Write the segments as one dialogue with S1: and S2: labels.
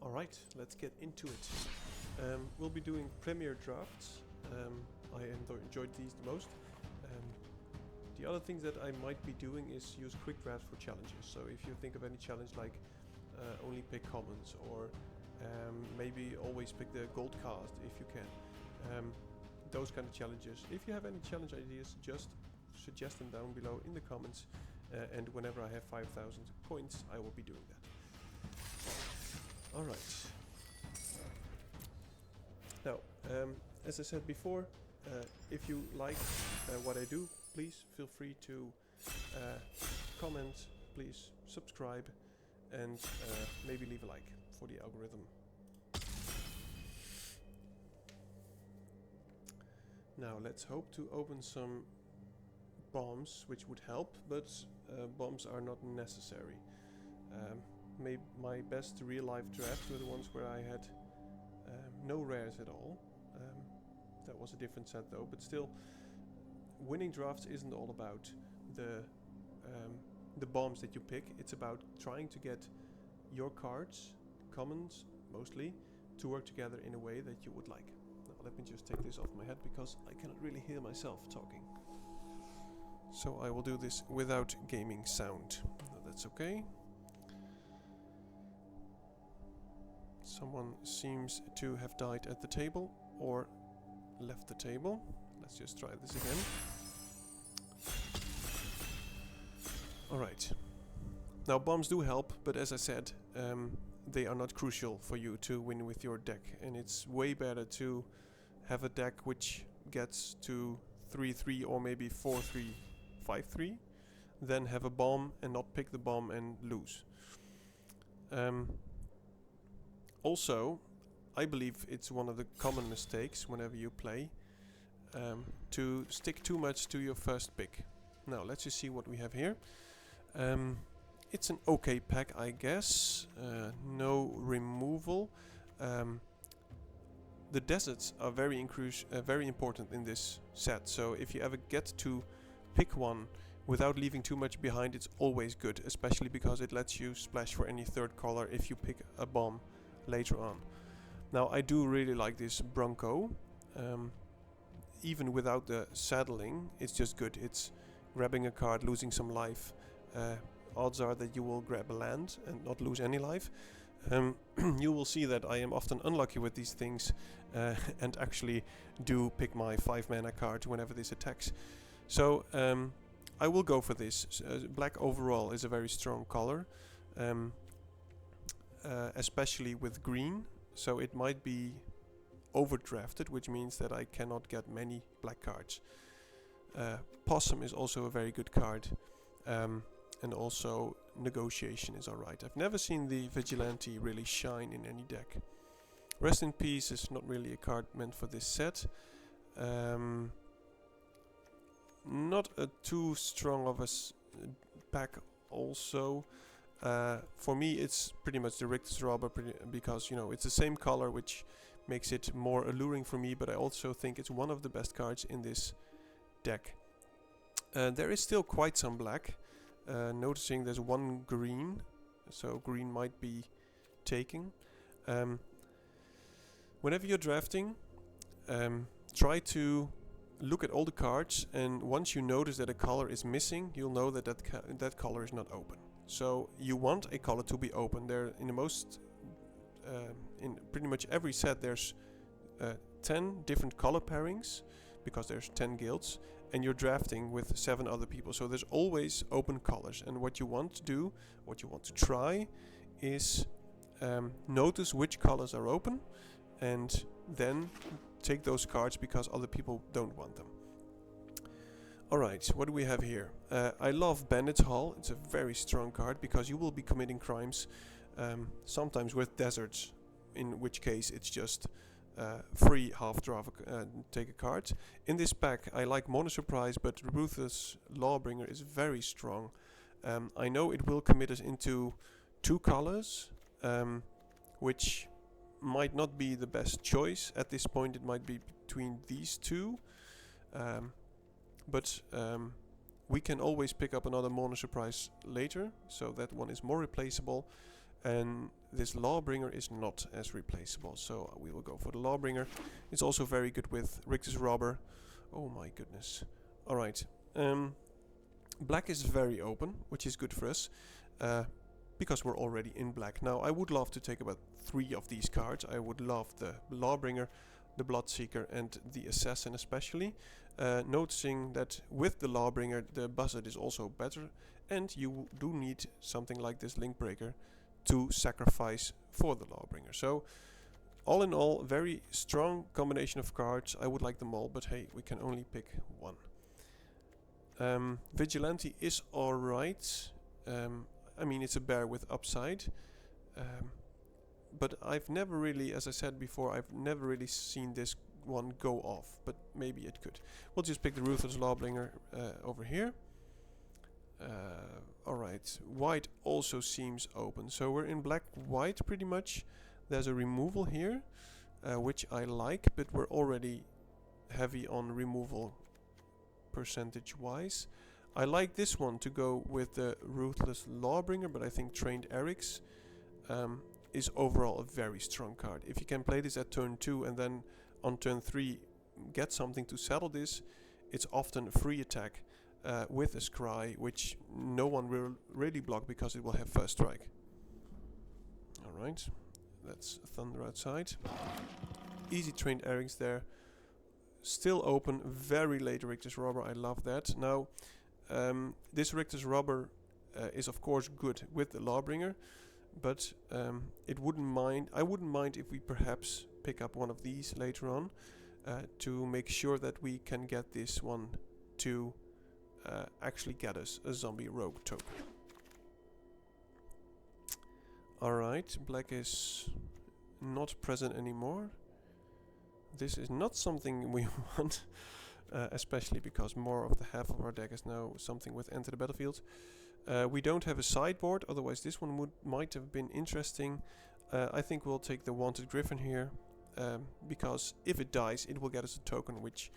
S1: Alright, let's get into it. We'll be doing Premier drafts. I enjoyed these the most. The other things that I might be doing is use quick drafts for challenges. So if you think of any challenge like only pick commons, or maybe always pick the gold cast if you can. Those kind of challenges. If you have any challenge ideas, just suggest them down below in the comments, and whenever I have 5,000 points I will be doing that. Alright. Now, as I said before, if you like what I do, please feel free to comment, please subscribe, and maybe leave a like for the algorithm. Now let's hope to open some bombs, which would help, but bombs are not necessary. My best real life drafts were the ones where I had no rares at all. That was a different set though, but still, winning drafts isn't all about the bombs that you pick. It's about trying to get your cards, commons mostly, to work together in a way that you would like. Now let me just take this off my head because I cannot really hear myself talking. So I will do this without gaming sound. No, that's okay. Someone seems to have died at the table or left the table. Let's just try this again. Alright. Now bombs do help, but as I said, they are not crucial for you to win with your deck, and it's way better to have a deck which gets to 3-3 or maybe 4-3, 5-3, than have a bomb and not pick the bomb and lose. Also, I believe it's one of the common mistakes whenever you play, to stick too much to your first pick. Now let's just see what we have here. It's an okay pack, I guess. No removal. The deserts are very important in this set, so if you ever get to pick one without leaving too much behind, it's always good, especially because it lets you splash for any third color if you pick a bomb later on. Now I do really like this Bronco. Even without the saddling, it's just good. It's grabbing a card, losing some life. Odds are that you will grab a land and not lose any life. You will see that I am often unlucky with these things, and actually do pick my 5 mana card whenever this attacks. So I will go for this. Black overall is a very strong color, especially with green, so it might be overdrafted, which means that I cannot get many black cards. Possum is also a very good card, and also Negotiation is alright. I've never seen the Vigilante really shine in any deck. Rest in Peace is not really a card meant for this set. Not too strong of a pack also. For me it's pretty much the Rictus Robber, because, you know, it's the same color, which makes it more alluring for me, but I also think it's one of the best cards in this deck. There is still quite some black. Noticing there's one green, so green might be taking. Whenever you're drafting, try to look at all the cards, and once you notice that a color is missing, you'll know that that color is not open. So you want a color to be open. There, in pretty much every set, there's 10 different color pairings, because there's 10 guilds, and you're drafting with 7 other people, so there's always open colors. And what you want to do, what you want to try, is notice which colors are open, and then take those cards because other people don't want them. Alright, what do we have here? I love Bandit's Hall. It's a very strong card because you will be committing crimes, sometimes with deserts, in which case it's just free half draw, take a card. In this pack I like Mono Surprise, but Ruthless Lawbringer is very strong. I know it will commit us into 2 colors, which might not be the best choice. At this point it might be between these two, but we can always pick up another Mono Surprise later, so that one is more replaceable. and this Lawbringer is not as replaceable, so we will go for the Lawbringer. It's also very good with Richter's Robber. Oh my goodness. Alright. Black is very open, which is good for us, because we're already in black. Now, I would love to take about 3 of these cards. I would love the Lawbringer, the Bloodseeker, and the Assassin especially. Noticing that with the Lawbringer, the Buzzard is also better, and you do need something like this Link Breaker to sacrifice for the Lawbringer. So, all in all, very strong combination of cards. I would like them all, but hey, we can only pick one. Vigilante is alright. I mean, it's a bear with upside. But I've never really, as I said before, I've never really seen this one go off. But maybe it could. We'll just pick the Ruthless Lawbringer over here. Alright, white also seems open. So we're in black-white pretty much. There's a removal here, which I like, but we're already heavy on removal percentage-wise. I like this one to go with the Ruthless Lawbringer, but I think Trained Eric's is overall a very strong card. If you can play this at turn 2 and then on turn 3 get something to settle this, it's often a free attack with a Scry, which no one will really block because it will have first strike. Alright, that's Thunder outside. Easy Trained Eric's there. Still open, very late Richter's Robber, I love that. Now, this Richter's Robber is of course good with the Lawbringer, but I wouldn't mind if we perhaps pick up one of these later on to make sure that we can get this one to actually get us a zombie rogue token. Alright, black is not present anymore. This is not something we want, especially because more of the half of our deck is now something with Enter the Battlefield. We don't have a sideboard, otherwise this one might have been interesting. I think we'll take the Wanted Griffin here, because if it dies, it will get us a token, which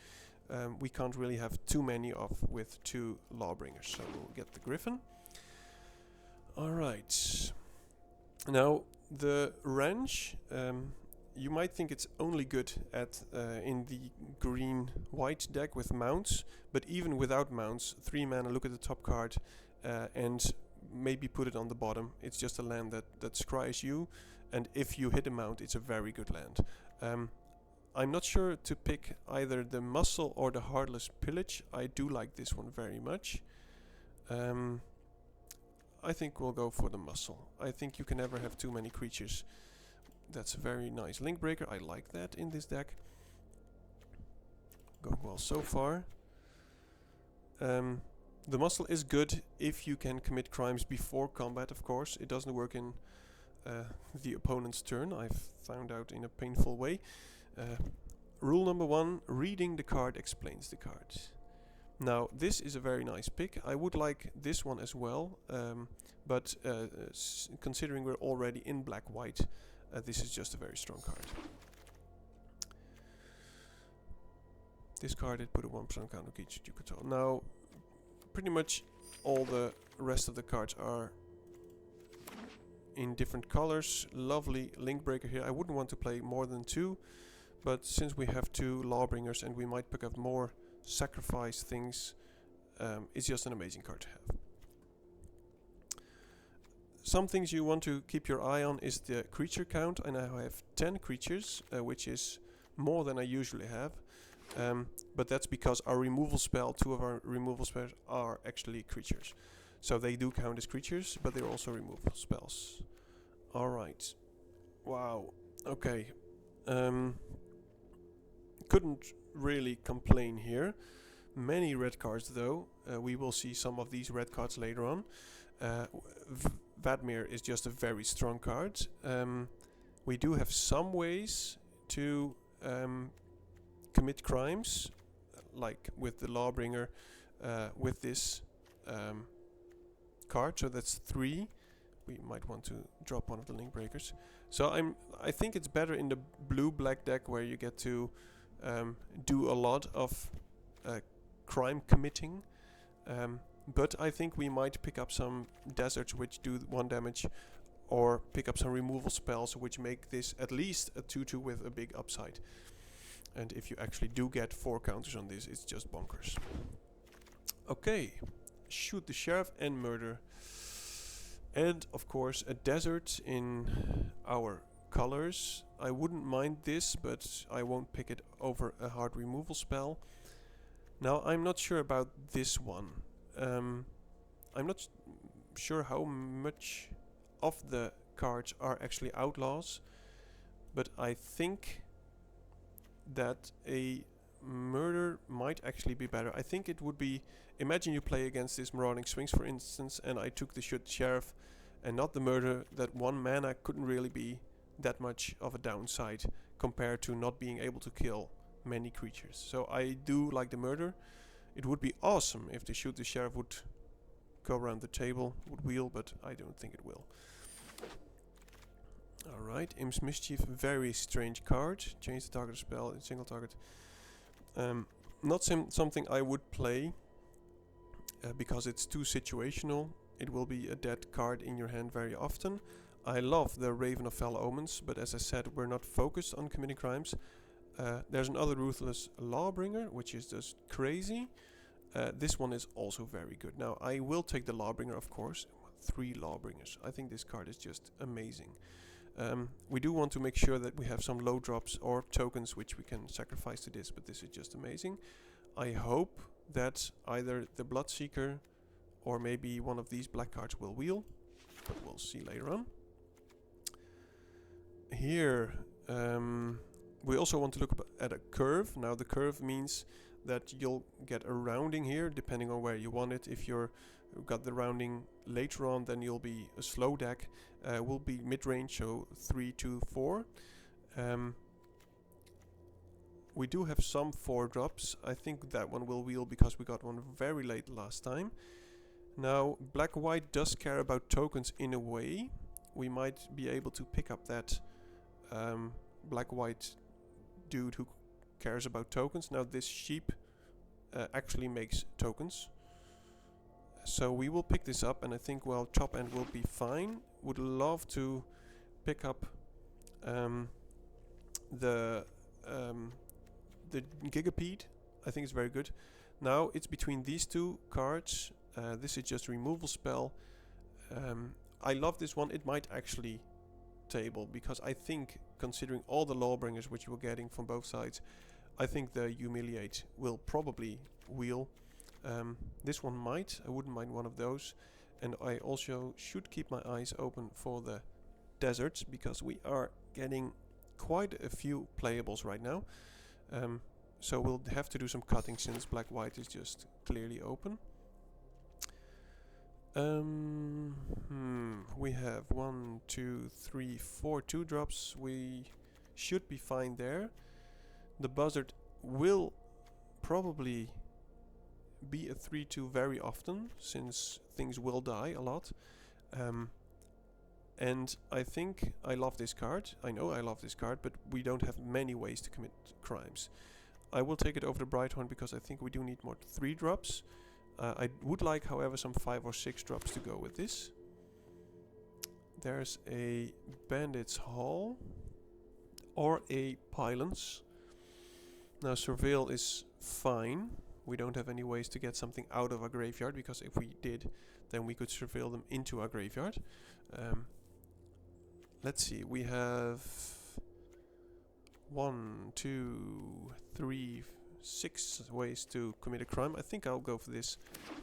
S1: we can't really have too many of with 2 Lawbringers. So we'll get the Griffin. Alright. Now, the Wrench, you might think it's only good at in the green-white deck with mounts, but even without mounts, 3 mana, look at the top card, and maybe put it on the bottom. It's just a land that scries you, and if you hit a mount, it's a very good land. I'm not sure to pick either the Muscle or the Heartless Pillage. I do like this one very much. I think we'll go for the Muscle. I think you can never have too many creatures. That's a very nice Link Breaker. I like that in this deck. Going well so far. The Muscle is good if you can commit crimes before combat, of course. It doesn't work in the opponent's turn. I've found out in a painful way. Rule number 1, reading the card explains the card. Now, this is a very nice pick. I would like this one as well, but considering we're already in black-white, this is just a very strong card. Discarded, put a 1% counter on each you control. Now, pretty much all the rest of the cards are in different colors. Lovely Link Breaker here. I wouldn't want to play more than 2, but since we have 2 Lawbringers and we might pick up more sacrifice things, it's just an amazing card to have. Some things you want to keep your eye on is the creature count. I now have 10 creatures, which is more than I usually have. But that's because our removal spell, 2 of our removal spells are actually creatures. So they do count as creatures, but they're also removal spells. Alright. Wow. Okay. Couldn't really complain here. Many red cards though. We will see some of these red cards later on. Vadmir is just a very strong card. We do have some ways to commit crimes, like with the Lawbringer, with this card. So that's 3. We might want to drop one of the Link Breakers. So I think it's better in the blue-black deck where you get to do a lot of crime committing. But I think we might pick up some deserts which do 1 damage, or pick up some removal spells which make this at least a 2/2 with a big upside. And if you actually do get 4 counters on this, it's just bonkers. Okay, shoot the sheriff and murder. And of course a desert in our colors. I wouldn't mind this, but I won't pick it over a hard removal spell. Now I'm not sure about this one. I'm not sure how much of the cards are actually outlaws, but I think that a murder might actually be better. I think it would be, imagine you play against this Marauding Sphinx for instance, and I took the shoot sheriff and not the murder. That 1 mana couldn't really be that much of a downside compared to not being able to kill many creatures. So I do like the murder. It would be awesome if the shoot the sheriff would go around the table, would wheel, but I don't think it will. Alright, Im's Mischief, very strange card. Change the target spell in single target. Not something I would play because it's too situational. It will be a dead card in your hand very often. I love the Raven of Fell Omens, but as I said, we're not focused on committing crimes. There's another Ruthless Lawbringer, which is just crazy. This one is also very good. Now, I will take the Lawbringer, of course. 3 Lawbringers. I think this card is just amazing. We do want to make sure that we have some low drops or tokens which we can sacrifice to this, but this is just amazing. I hope that either the Bloodseeker or maybe one of these black cards will wheel, but we'll see later on. Here, we also want to look at a curve. Now the curve means that you'll get a rounding here depending on where you want it. If you've got the rounding later on, then you'll be a slow deck. Will be mid-range, so 3 to 4. We do have some 4 drops. I think that one will wheel because we got one very late last time. Now black-white does care about tokens in a way. We might be able to pick up that black-white dude who cares about tokens. Now this sheep actually makes tokens. So we will pick this up, and I think, well, top end will be fine. Would love to pick up the Gigapede. I think it's very good. Now it's between these 2 cards. This is just a removal spell. I love this one. It might actually table because I think, considering all the Lawbringers which we're getting from both sides, I think the Humiliate will probably wheel. This one might. I wouldn't mind one of those. And I also should keep my eyes open for the deserts because we are getting quite a few playables right now. So we'll have to do some cutting since black-white is just clearly open. We have 1, 2, 3, 4 2-drops. We should be fine there. The buzzard will probably be a 3/2 very often, since things will die a lot. And I think I love this card. I know I love this card, but we don't have many ways to commit crimes. I will take it over the Brighthorn because I think we do need more 3-drops. I would like, however, some 5 or 6 drops to go with this. There's a Bandit's Hall or a Pylons. Now Surveil is fine. We don't have any ways to get something out of our graveyard, because if we did, then we could surveil them into our graveyard. Let's see, we have 1, 2, 3, 6 ways to commit a crime. I think I'll go for this.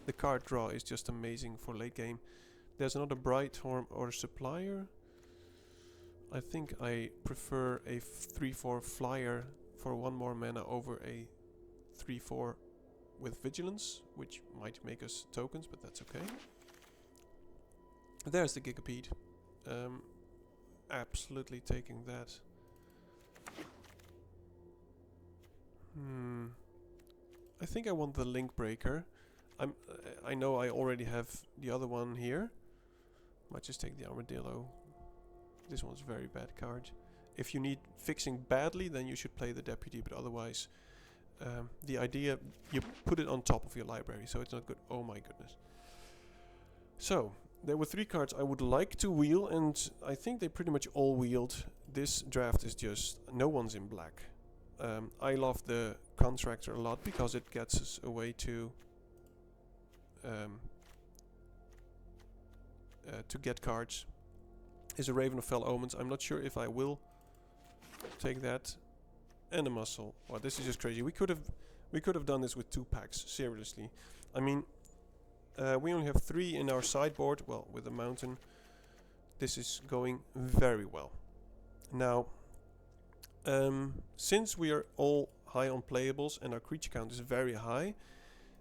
S1: The card draw is just amazing for late game. There's another Brighthorn or Supplier. I think I prefer a 3/4 flyer for 1 more mana over a 3/4 with Vigilance, which might make us tokens, but that's okay. There's the Gigapede. Absolutely taking that. I think I want the Link Breaker. I know I already have the other one here. Might just take the Armadillo. This one's a very bad card. If you need fixing badly, then you should play the Deputy, but otherwise, the idea, you put it on top of your library, so it's not good. Oh my goodness. So, There were 3 cards I would like to wheel, and I think they pretty much all wheeled. This draft is just no one's in black. I love the Contractor a lot because it gets us a way to get cards. Is a Raven of Fell Omens. I'm not sure if I will take that. And a Muscle. Wow, this is just crazy. We could have done this with 2 packs. Seriously. I mean, we only have 3 in our sideboard. Well, with a mountain, this is going very well. Now, since we are all high on playables and our creature count is very high,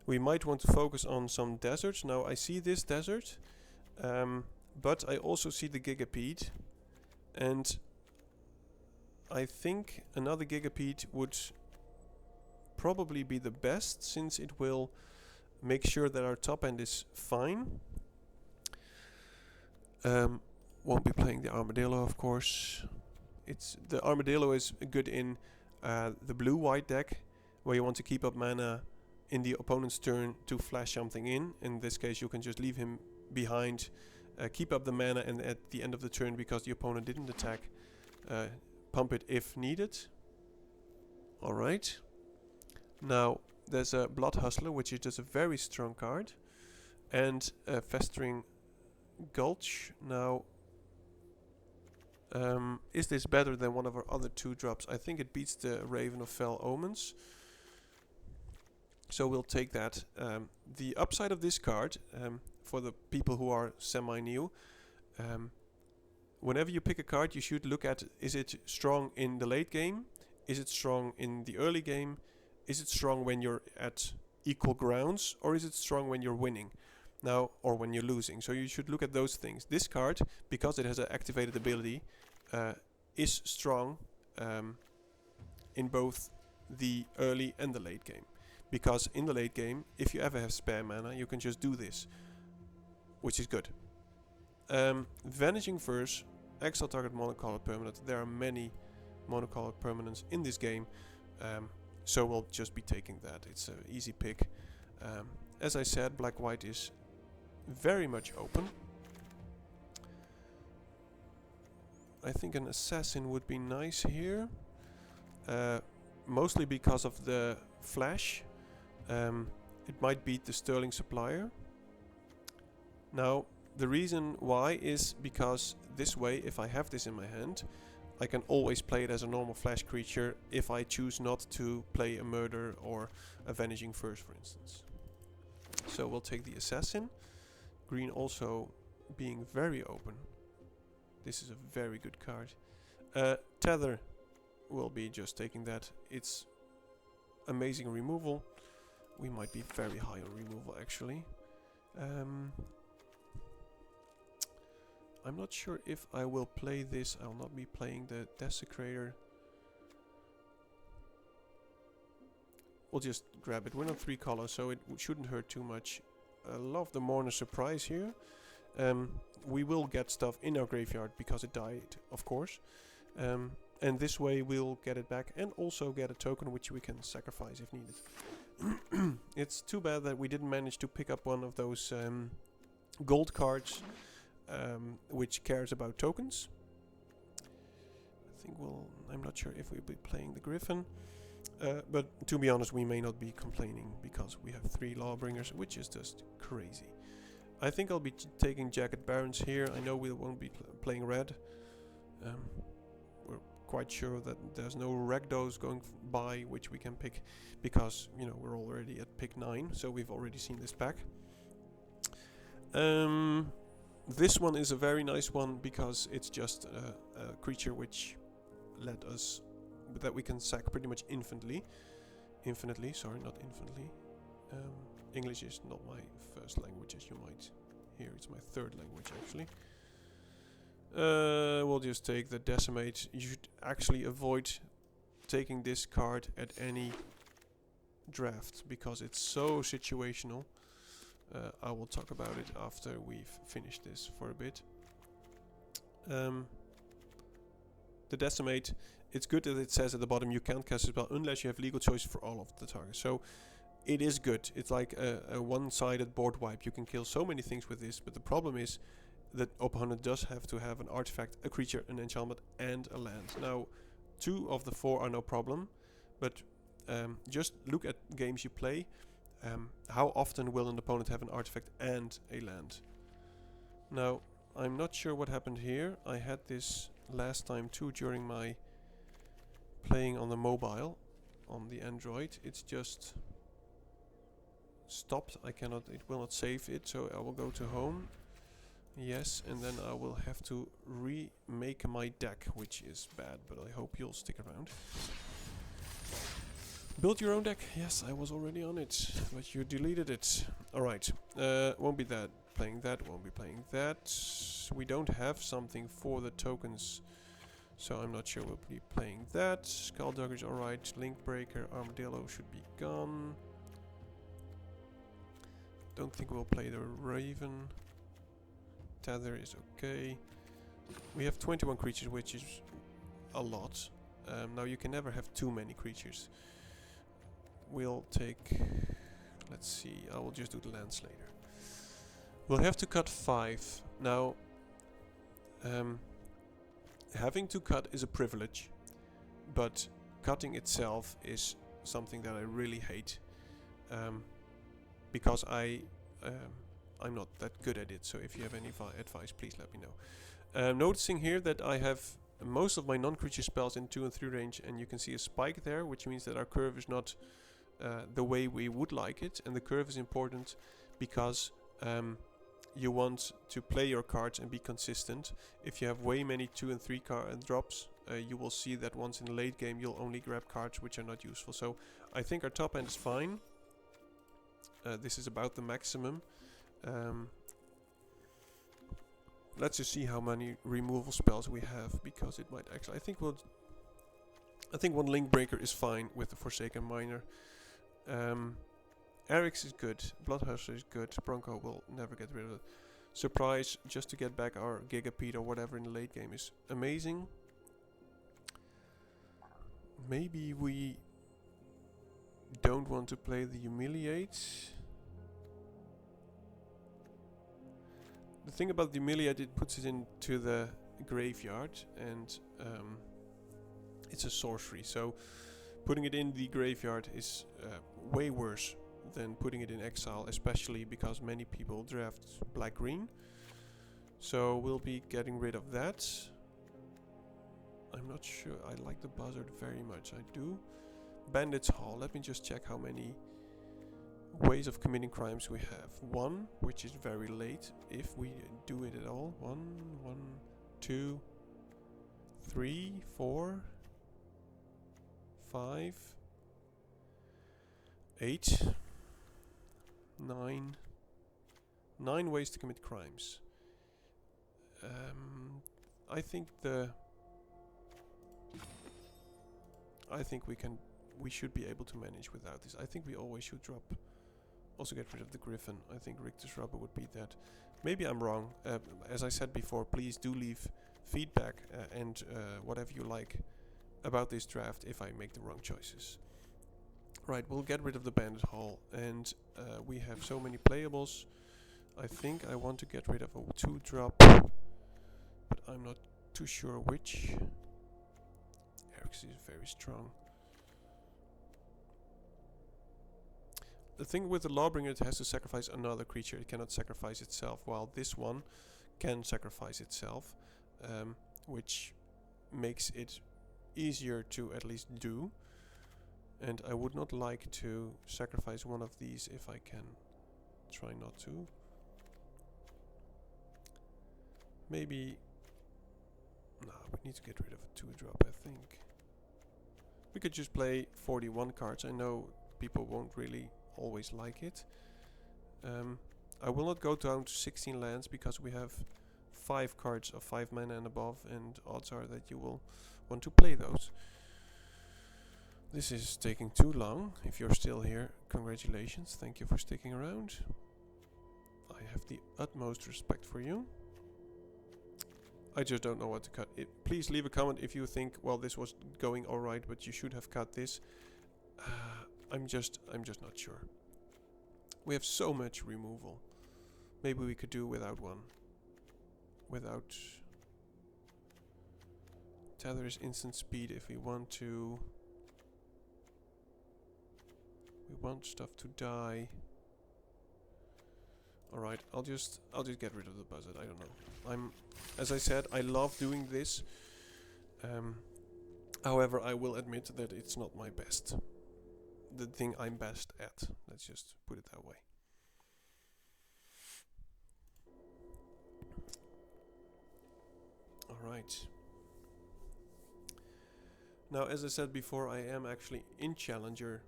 S1: we might want to focus on some deserts. Now, I see this desert, but I also see the Gigapede, and I think another Gigapede would probably be the best, since it will make sure that our top end is fine. Won't be playing the Armadillo, of course. The Armadillo is good in the blue-white deck, where you want to keep up mana in the opponent's turn to flash something in. In this case, you can just leave him behind, keep up the mana, and at the end of the turn, because the opponent didn't attack, pump it if needed. Alright. Now, there's a Blood Hustler, which is just a very strong card, and a Festering Gulch. Now, is this better than one of our other 2 drops? I think it beats the Raven of Fell Omens, so we'll take that. The upside of this card, for the people who are semi-new, whenever you pick a card, you should look at, is it strong in the late game? Is it strong in the early game? Is it strong when you're at equal grounds? Or is it strong when you're winning? Now, or when you're losing. So you should look at those things. This card, because it has an activated ability, is strong in both the early and the late game. Because in the late game, if you ever have spare mana, you can just do this, which is good. Vanishing Verse, exile target monocolored permanent. There are many monocolored permanents in this game, so we'll just be taking that. It's an easy pick. As I said, black-white is very much open. I think an Assassin would be nice here, mostly because of the flash. It might beat the Sterling Supplier. Now, the reason why is because this way, if I have this in my hand, I can always play it as a normal flash creature if I choose not to play a Murder or a Vanishing Verse, for instance. So we'll take the Assassin. Green also being very open. This is a very good card. Tether will be just taking that. It's amazing removal. We might be very high on removal, actually. I'm not sure if I will play this. I'll not be playing the Desecrator. We'll just grab it. We're not 3 colors, so it shouldn't hurt too much. I love the Mourner Surprise here. We will get stuff in our graveyard because it died, of course. And this way we'll get it back and also get a token which we can sacrifice if needed. It's too bad that we didn't manage to pick up one of those gold cards which cares about tokens. I think I'm not sure if we'll be playing the Griffin. But to be honest, we may not be complaining because we have 3 Lawbringers, which is just crazy. I think I'll be taking Jagged Barons here. I know we won't be playing red. We're quite sure that there's no Rakdos going by which we can pick because, you know, we're already at pick 9, so we've already seen this pack. This one is a very nice one because it's just a creature which let us that we can sack pretty much infinitely. Sorry, not infinitely. English is not my first language, as you might hear. It's my 3rd language, actually. We'll just take the Decimate. You should actually avoid taking this card at any draft because it's so situational. I will talk about it after we've finished this for a bit. The Decimate, it's good that it says at the bottom you can't cast a spell unless you have legal choice for all of the targets. So it is good. It's like a one-sided board wipe. You can kill so many things with this, but the problem is that opponent does have to have an artifact, a creature, an enchantment, and a land. Now, 2 of the 4 are no problem, but just look at games you play. How often will an opponent have an artifact and a land? Now, I'm not sure what happened here. I had this last time too during my playing on the mobile, on the Android. It's just stopped. It will not save it, so I will go to home. Yes, and then I will have to remake my deck, which is bad, but I hope you'll stick around. Build your own deck. Yes, I was already on it, but you deleted it. Alright, won't be that. Playing that, won't be playing that. We don't have something for the tokens, so I'm not sure we'll be playing that. Skullduggers, alright. Link Breaker, Armadillo should be gone. Don't think we'll play the Raven. Tether is okay. We have 21 creatures, which is a lot. Now you can never have too many creatures. We'll take... let's see, I will just do the lands later. We'll have to cut 5. Now, having to cut is a privilege, but cutting itself is something that I really hate. Because I'm not that good at it, so if you have any advice, please let me know. Noticing here that I have most of my non-creature spells in 2 and 3 range, and you can see a spike there, which means that our curve is not the way we would like it. And the curve is important because you want to play your cards and be consistent. If you have way many 2 and 3 drops, you will see that once in the late game you'll only grab cards which are not useful. So I think our top end is fine. This is about the maximum. Let's just see how many removal spells we have, because it might actually... I think one Link Breaker is fine with the Forsaken Miner. Eric's is good, Bloodhusher is good, Bronco will never get rid of it. Surprise, just to get back our Gigapede or whatever in the late game, is amazing. Maybe we don't want to play the Humiliate. The thing about the Humiliate, it puts it into the graveyard, and it's a sorcery, so putting it in the graveyard is way worse than putting it in exile, especially because many people draft black-green. So we'll be getting rid of that. I'm not sure. I like the Buzzard very much. I do. Bandits Hall. Let me just check how many ways of committing crimes we have. 1, which is very late, if we do it at all. 1, 2, 3, 4, 5, 8, 9. 9 ways to commit crimes. I think we should be able to manage without this. I think we always should also get rid of the Griffin. I think Richter's Rubber would beat that. Maybe I'm wrong. As I said before, please do leave feedback and whatever you like about this draft if I make the wrong choices. Right, we'll get rid of the Bandit Hall, and we have so many playables. I think I want to get rid of a 2-drop, but I'm not too sure which. Eric's is very strong. The thing with the Lawbringer, it has to sacrifice another creature. It cannot sacrifice itself, while this one can sacrifice itself, which makes it easier to at least do. And I would not like to sacrifice one of these if I can try not to. Maybe... no, we need to get rid of a 2-drop, I think. We could just play 41 cards. I know people won't really always like it. I will not go down to 16 lands because we have 5 cards of 5 mana and above, and odds are that you will want to play those. This is taking too long. If you're still here, congratulations. Thank you for sticking around. I have the utmost respect for you. I just don't know what to cut. Please leave a comment if you think, well, this was going alright, but you should have cut this. I'm just not sure. We have so much removal. Maybe we could do without one. Without tether is instant speed if we want to. We want stuff to die. Alright, I'll just get rid of the buzzard, I don't know. As I said, I love doing this. However, I will admit that it's not my best. The thing I'm best at. Let's just put it that way. Alright. Now, as I said before, I am actually in Challenger.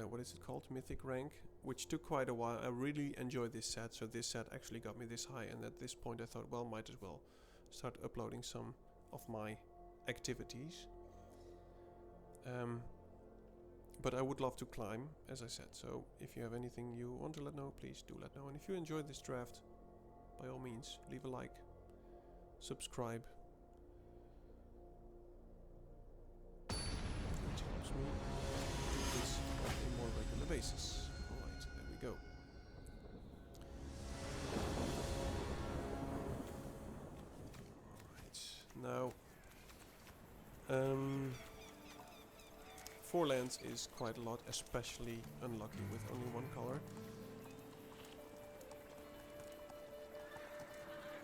S1: What is it called? Mythic rank. Which took quite a while. I really enjoyed this set, so this set actually got me this high, and at this point I thought, well, might as well start uploading some of my activities. But I would love to climb, as I said, so if you have anything you want to let know, please do let know. And if you enjoyed this draft, by all means, leave a like, subscribe. It helps me do this on a more regular basis. Go. Alright, now 4 lands is quite a lot, especially unlucky with only 1 color.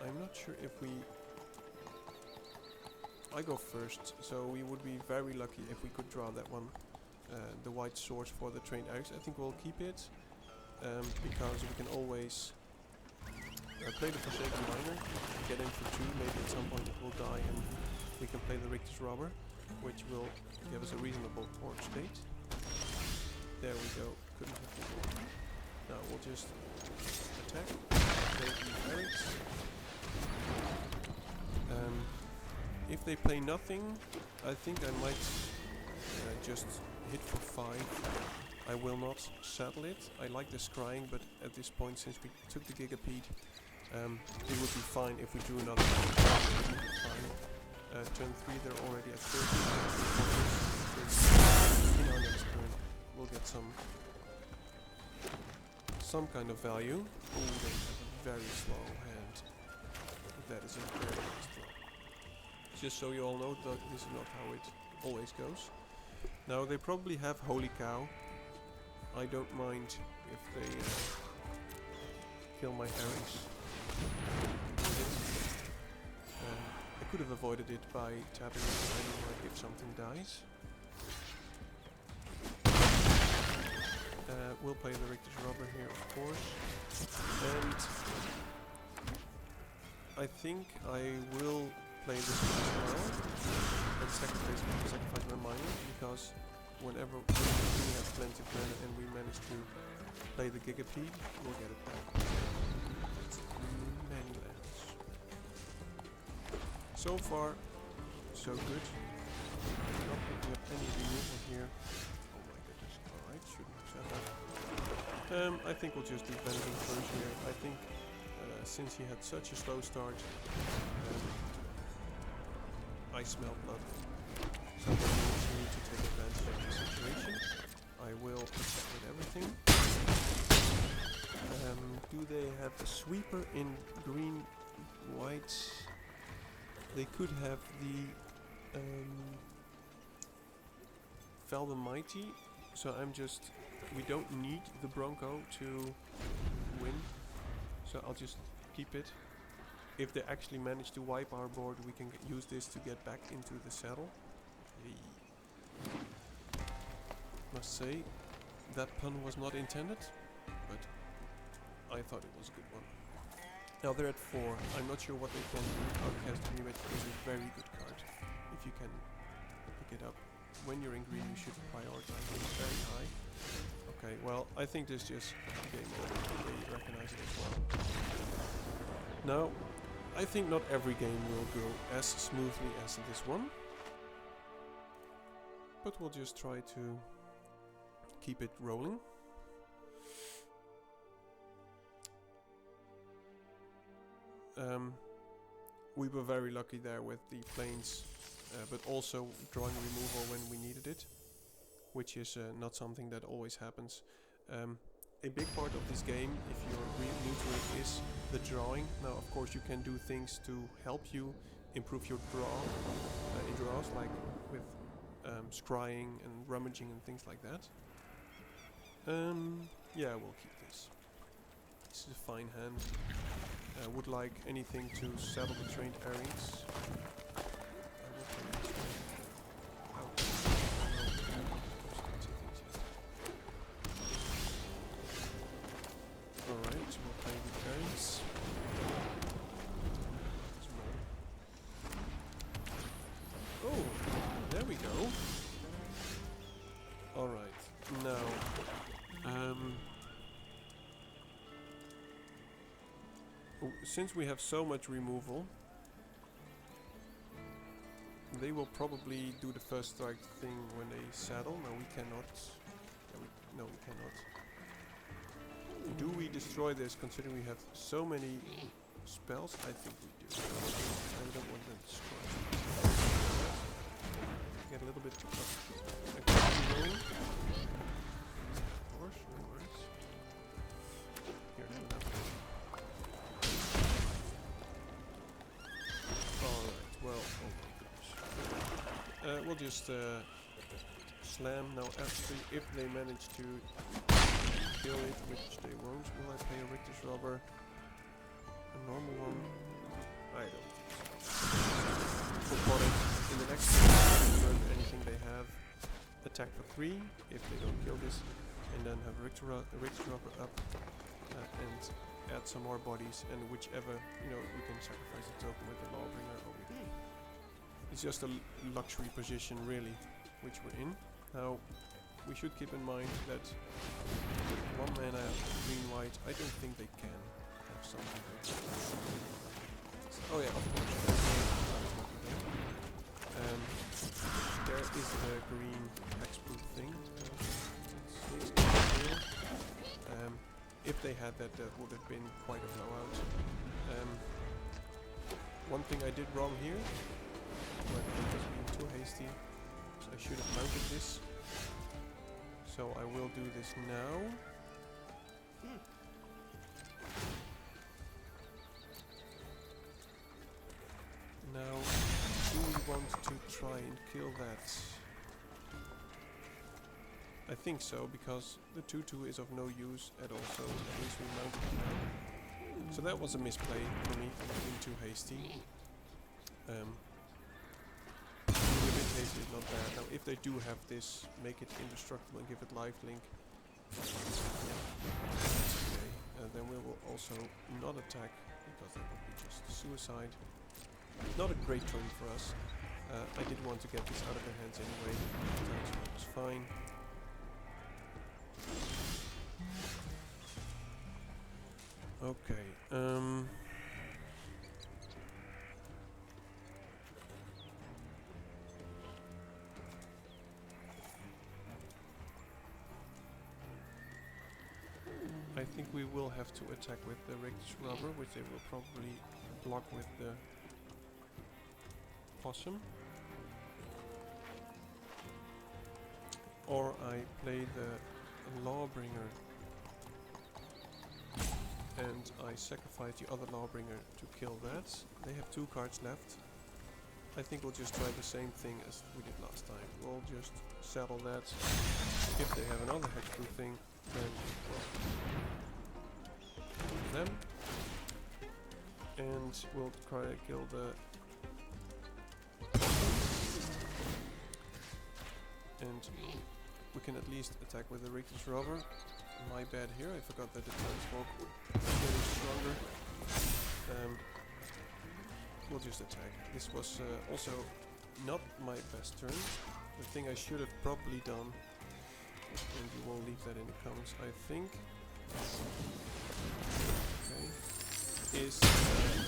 S1: I'm not sure if I go first, so we would be very lucky if we could draw that one, the white source for the trained Axe. I think we'll keep it. Because we can always play the Forsaken Miner, get in for 2, maybe at some point it will die and we can play the Richter's Robber, which will give us a reasonable port state. There we go, couldn't have been more. Now we'll just attack, play the barracks. If they play nothing, I think I might just hit for 5. I will not saddle it. I like the scrying, but at this point, since we took the Gigapede, it would be fine if we drew another one. Turn 3, they're already at 30. In our next turn, we'll get some kind of value. Oh, they have a very slow hand. That is a very nice draw. Just so you all know, that this is not how it always goes. Now, they probably have Holy Cow. I don't mind if they kill my herrings. I could have avoided it by tapping it anyway if something dies. We'll play the Richter's Robber here, of course. And I think I will play this one as well. And sacrifice my miner, because whenever we have plenty of mana and we manage to play the Gigapede, we'll get it back. It's many lands. So far, so good. Not picking up any removal here. Oh my goodness, alright, shouldn't have said that. I think we'll just do Vengeance first here. I think since he had such a slow start, I smell blood. So we need to take advantage of the situation. I will attack with everything. Do they have a sweeper in green, white? They could have the Fel the Mighty. So we don't need the Bronco to win. So I'll just keep it. If they actually manage to wipe our board, we can use this to get back into the saddle. Must say, that pun was not intended, but I thought it was a good one. Now they're at 4. I'm not sure what they can do. Outcast Remit is a very good card. If you can pick it up. When you're in green, you should prioritize it very high. Okay, well, I think this just game over. They recognize it as well. Now, I think not every game will go as smoothly as this one. But we'll just try to keep it rolling. We were very lucky there with the planes, but also drawing removal when we needed it. which is not something that always happens. A big part of this game, if you're really new to it, is the drawing. Now, of course, you can do things to help you improve your in draws, like with scrying and rummaging and things like that. Yeah, we'll keep this. This is a fine hand. Would like anything to saddle the trained Aries. Alright, we'll play with Aries. Oh, there we go. Alright, now since we have so much removal, they will probably do the first strike thing when they saddle. No, we cannot. No, we cannot. Do we destroy this considering we have so many spells? I think we do. I don't want them destroyed. Get a little bit of activity going. Of course, no worries. Here, do that. Alright, well, oh my goodness. We'll just slam now after if they manage to kill it, which they won't. Will I play a Richter's Robber? A normal one? I don't think so. We'll it in the next turn, anything they have. Attack for 3 if they don't kill this, and then have a Richter's Robber up and add some more bodies, and whichever, we can sacrifice a token with the Lawbringer over here. It's just a luxury position really, which we're in. Now, we should keep in mind that with 1 mana green-white, I don't think they can have something. Oh yeah, of course. There is a green hexproof thing. If they had that, that would have been quite a blowout. One thing I did wrong here, but I was being too hasty, so I should have mounted this. So I will do this now. Now, do we want to try and kill that? I think so, because the 2/2 is of no use at all, so at least we mounted it now. So that was a misplay for me, for being too hasty. Being a bit hasty is not bad. Now if they do have this, make it indestructible and give it lifelink. Yeah, that's okay. Then we will also not attack, because that would be just suicide. Not a great turn for us. I did want to get this out of their hands anyway, so it was fine. Okay, I think we will have to attack with the Richter's Robber, which they will probably block with the Possum. Or I play the Lawbringer and I sacrifice the other Lawbringer to kill that. They have 2 cards left. I think we'll just try the same thing as we did last time. We'll just settle that. If they have another hexproof thing, then we'll them. And we'll try to kill the... And we can at least attack with the Richter's Robber. My bad here, I forgot that the Townsfolk is getting stronger. We'll just attack. This was also not my best turn. The thing I should have probably done, and you will leave that in the comments, I think, okay, is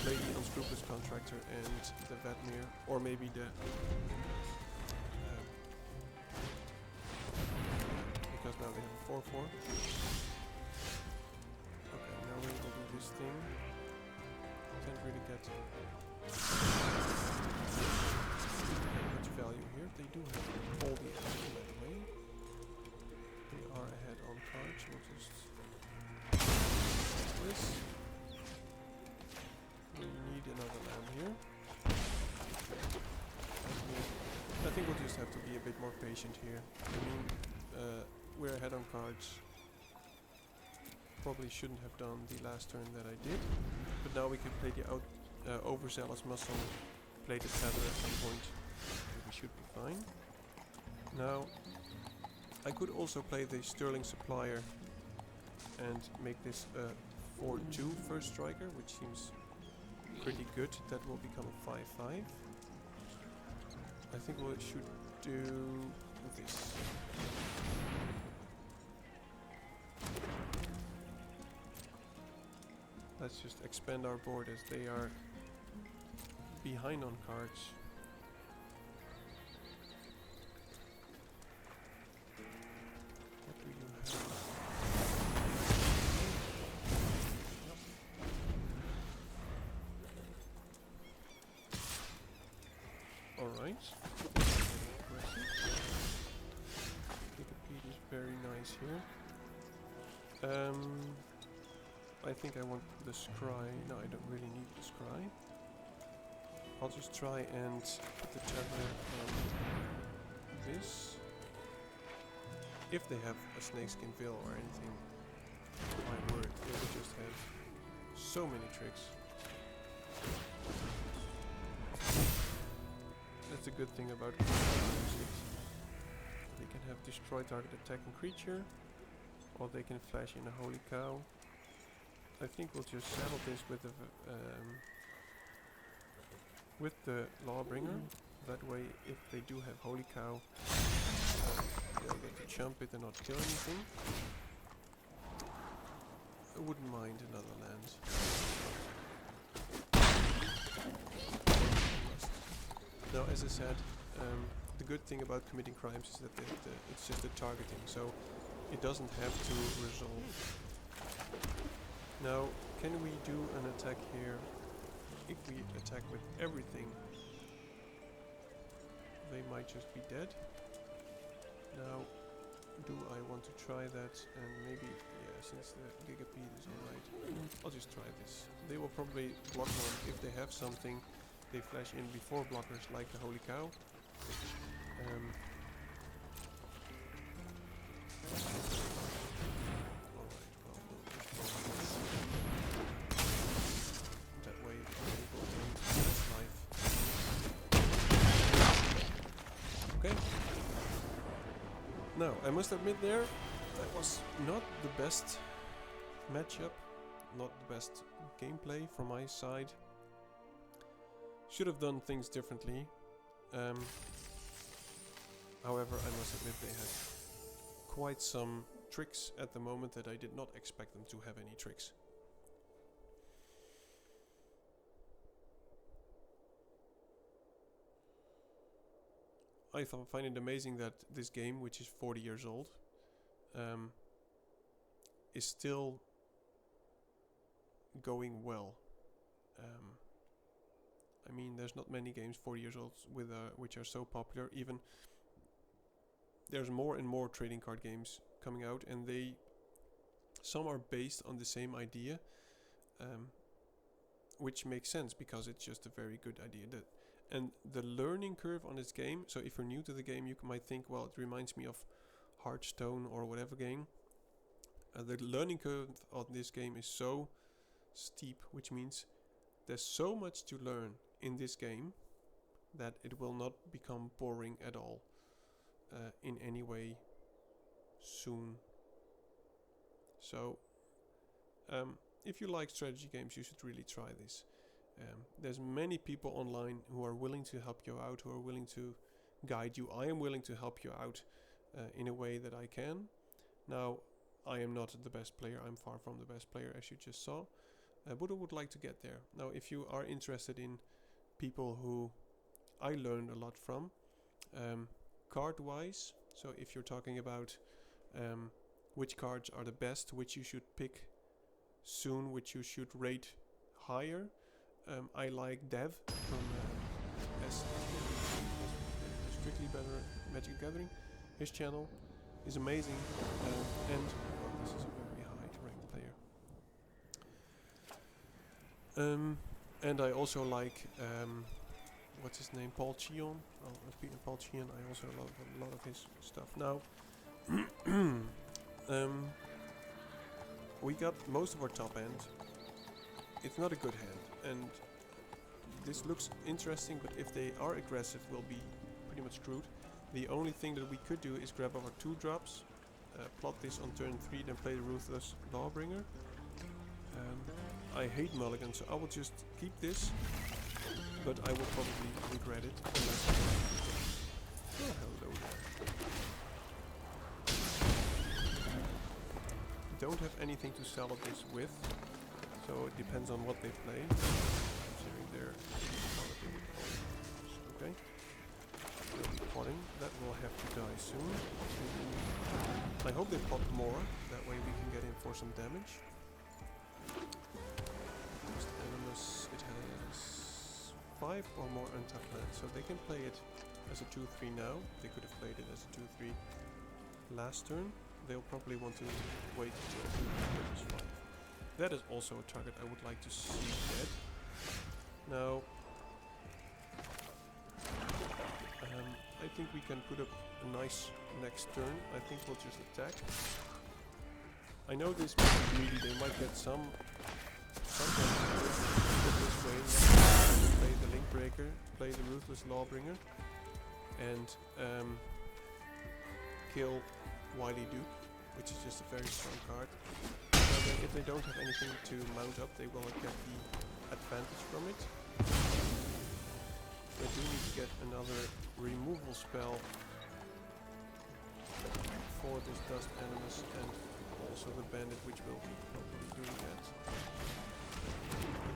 S1: play the Unscrupulous Contractor and the Vadmir, or maybe the... because now they have a 4/4. Okay, now we will do this thing. Can't really get much value here. They do have all the energy, by the way. cards. We'll just this. We need another land here. I think we'll just have to be a bit more patient here. I mean, we're ahead on cards. Probably shouldn't have done the last turn that I did, but now we can play the overzealous muscle, play the feather at some point. We should be fine. Now, I could also play the Sterling Supplier and make this a 4-2 first striker, which seems pretty good. That will become a 5-5. I think we should do this. Let's just expand our board as they are behind on cards. What do you have? Alright. Wikipedia is very nice here. I think I want the scry. No, I don't really need the scry. I'll just try and put the traveler on this. If they have a snakeskin veil or anything, my word, they will just have so many tricks. That's a good thing about music. They can have destroy target attacking creature, or they can flash in a holy cow. I think we'll just settle this with the Lawbringer. That way, if they do have holy cow, they'll get to chump it and not kill anything. I wouldn't mind another land. Now, as I said, the good thing about committing crimes is that it's just the targeting, so it doesn't have to resolve. Now, can we do an attack here? If we attack with everything, they might just be dead. Now, do I want to try that? And maybe, yeah, since the Gigapede is alright, I'll just try this. They will probably block one. If they have something, they flash in before blockers like the Holy Cow. Now, I must admit there, that was not the best matchup, not the best gameplay from my side. Should have done things differently. However, I must admit they had quite some tricks at the moment that I did not expect them to have any tricks. I find it amazing that this game, which is 40 years old, is still going well. I mean, there's not many games 40 years old with which are so popular. Even there's more and more trading card games coming out, and some are based on the same idea, which makes sense because it's just a very good idea. And the learning curve on this game, so if you're new to the game, you might think, well, it reminds me of Hearthstone or whatever game. The learning curve on this game is so steep, which means there's so much to learn in this game that it will not become boring at all in any way soon. So, if you like strategy games, you should really try this. There's many people online who are willing to help you out, who are willing to guide you. I am willing to help you out in a way that I can. Now, I am not the best player. I'm far from the best player, as you just saw. But I would like to get there. Now, if you are interested in people who I learned a lot from, card-wise, so if you're talking about which cards are the best, which you should pick soon, which you should rate higher, I like Dev from Strictly Better Magic Gathering. His channel is amazing, and this is a very high ranked player. And I also like what's his name, Paul Cheon. Paul Cheon. I also love a lot of his stuff. Now, we got most of our top end. It's not a good hand, and this looks interesting, but if they are aggressive, we'll be pretty much screwed. The only thing that we could do is grab our 2 drops, plot this on turn 3, then play the Ruthless Lawbringer. I hate mulligan, so I will just keep this, but I will probably regret it. Oh, hello there. Don't have anything to salad this with, so it depends on what they play. Considering their okay. They'll be potting. That will have to die soon. I hope they pot more, that way we can get in for some damage. It has 5 or more untapped lands, so they can play it as a 2-3 now. They could have played it as a 2-3 last turn. They'll probably want to wait until 5. That is also a target I would like to see dead. Now, I think we can put up a nice next turn. I think we'll just attack. I know this might be greedy, they might get some this way. Play the Link Breaker, play the Ruthless Lawbringer, and kill Wily Duke, which is just a very strong card. So then if they don't have anything to mount up, they will get the advantage from it. They do need to get another removal spell for this Dust Animus and also the Bandit, which will be probably doing that.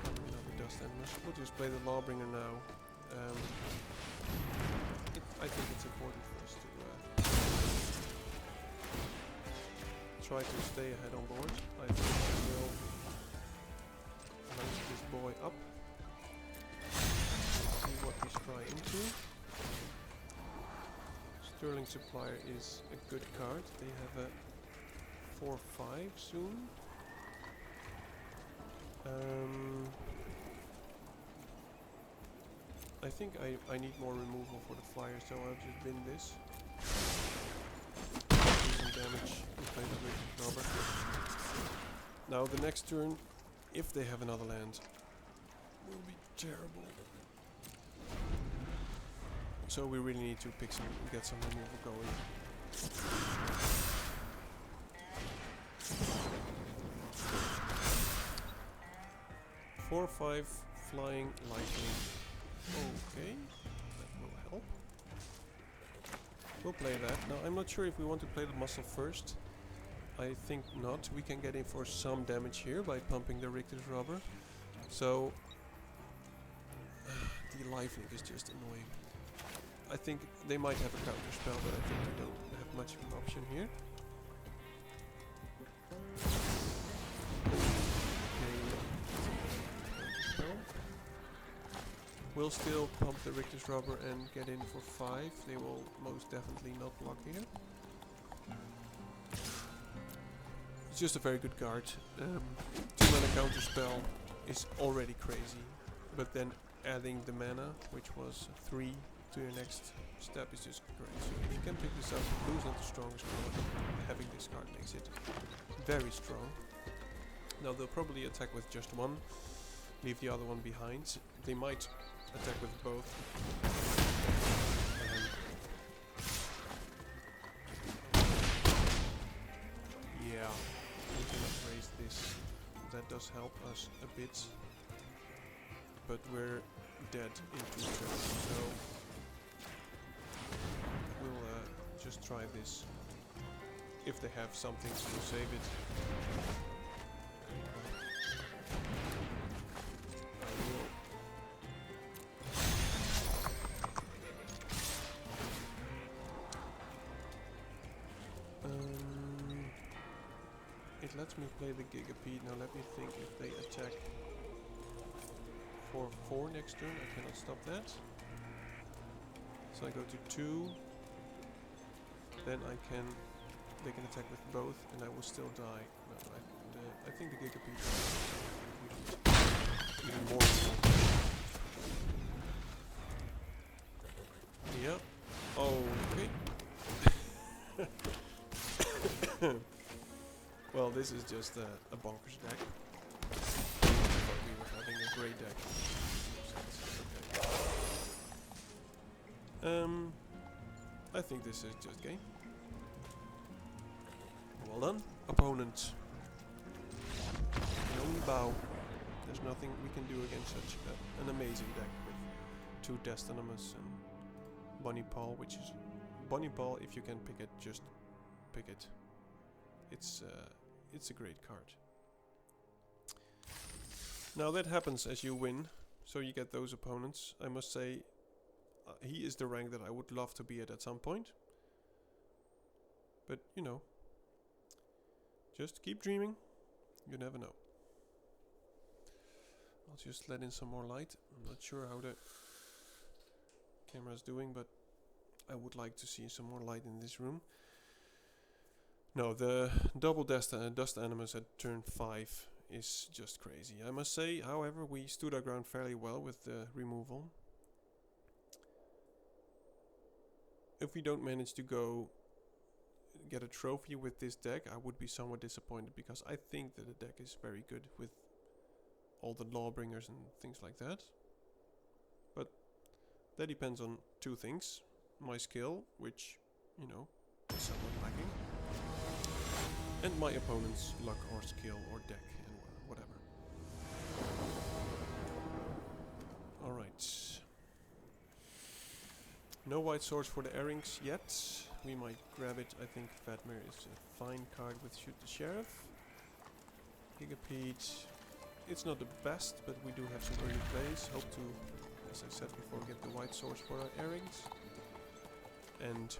S1: Another Dust Animus. We'll just play the Lawbringer now. I think it's important for us to try to stay ahead on board. I think we will launch this boy up. See what he's trying into. Sterling Supplier is a good card. They have a 4-5 soon. I think I need more removal for the flyer, so I'll just bin this. Do some damage and play the Ruthless Robber. Now the next turn, if they have another land, will be terrible. So we really need to pick some, get some removal going. 4-5 flying lightning. Okay, that will help. We'll play that. Now I'm not sure if we want to play the muscle first. I think not. We can get in for some damage here by pumping the Rictus Robber. So the lifelink is just annoying. I think they might have a counter spell, but I think they don't have much of an option here. We'll still pump the Rictus Robber and get in for 5. They will most definitely not block here. It's just a very good card. 2-mana counter spell is already crazy, but then adding the mana, which was 3 to your next step, is just great. So you can pick this up. Blue's not the strongest card. Having this card makes it very strong. Now they'll probably attack with just one, leave the other one behind. They might attack with both. Yeah, we cannot raise this. That does help us a bit, but we're dead in 2 turns, so we'll just try this. If they have something to save it. It lets me play the Gigapede. Now let me think. If they attack for 4 next turn, I cannot stop that. So I go to 2. Then I can they can attack with both, and I will still die. No, I think the Gigapede is even more important. Yep. Okay. Well, this is just a bonkers deck. I thought we were having a great deck. Okay. I think this is just game. Well done, opponent. No bow. There's nothing we can do against such an amazing deck with 2 Destinimus and Bunny Paw, which is Bunny Paw. If you can pick it, just pick it. It's a great card. Now that happens as you win, so you get those opponents. I must say, he is the rank that I would love to be at some point. But you know, just keep dreaming. You never know. I'll just let in some more light. I'm not sure how the camera's doing, but I would like to see some more light in this room. No, the double dust animus at turn 5 is just crazy. I must say, however, we stood our ground fairly well with the removal. If we don't manage to go get a trophy with this deck, I would be somewhat disappointed, because I think that the deck is very good with all the Lawbringers and things like that. But that depends on 2 things. My skill, which, you know, is somewhat lacking, and my opponent's luck or skill or deck and whatever. Alright. No white swords for the Airings yet. We might grab it. I think Fatmir is a fine card with Shoot the Sheriff. Gigapede. It's not the best, but we do have some early plays. Hope to, as I said before, get the white swords for our Airings. And